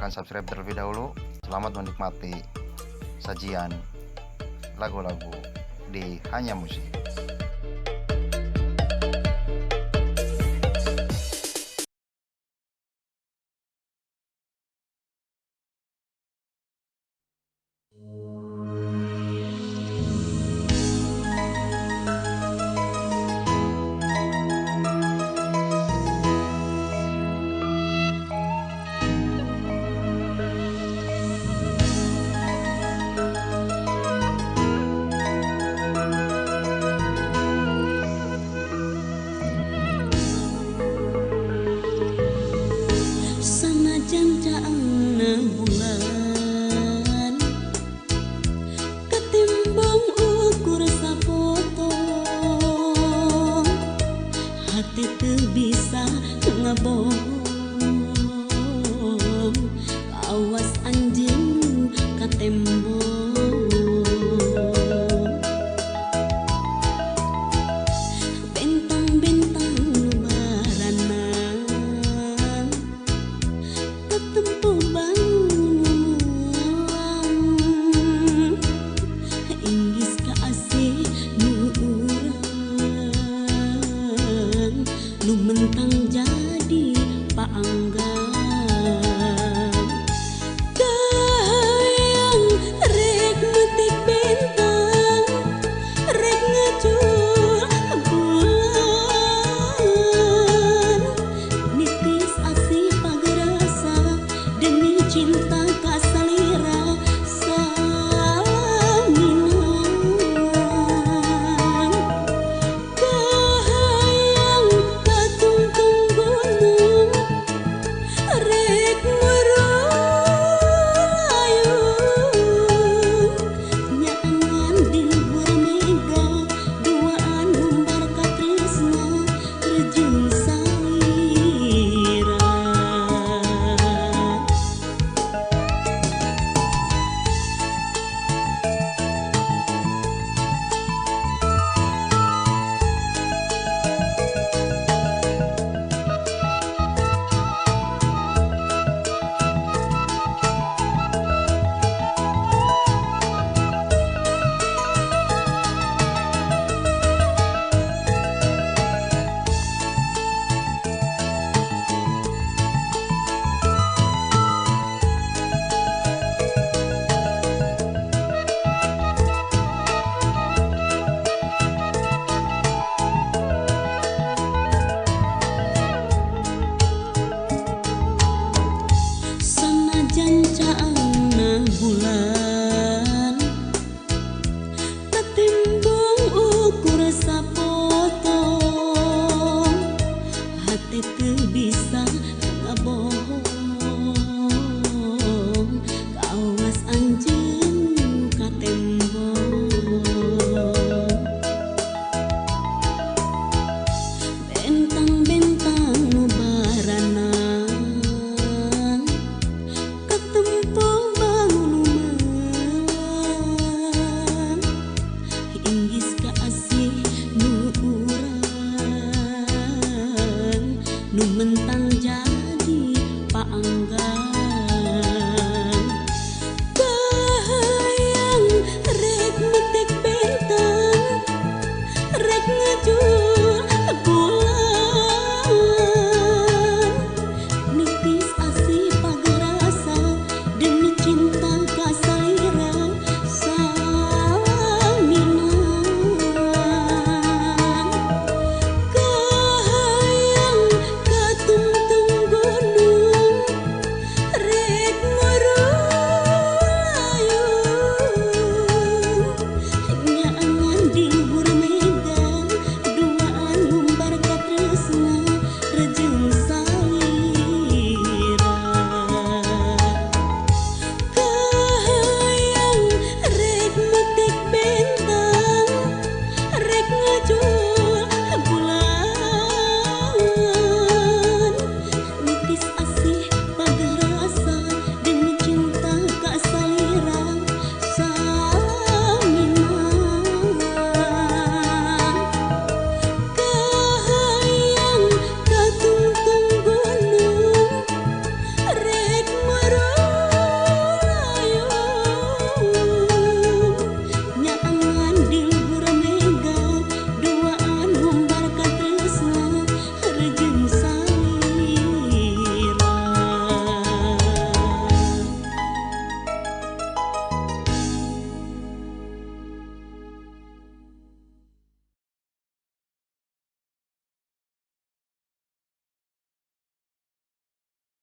silahkan subscribe terlebih dahulu. Selamat menikmati sajian lagu-lagu di Hanya Musik. Sanajan caangna bulan ketimbang ukur sapotong, hati teu bisa ngabohong, awas anjeun ka tembok. Bentang-bentang nu barana tempo bangun, inggis ka asih nu urang, nu mentang jadi paanggan. Kahayang rek metik bentang, rek ngajul bulan, nitis asih pagerasa demi cinta kasalira saminan. Kahayang katungtung gunung, rek merayung, nyaangan di luar mega, duaan umbar katresna terjun salira. Sanajan caangna bulan ketimbang ukur sapotong, hati teu bisa ngabohong, kawas anjeun ka tembok. Bentang-bentang nu barana ketempo bangunuman, inggis ka asih nu urang, nu mentang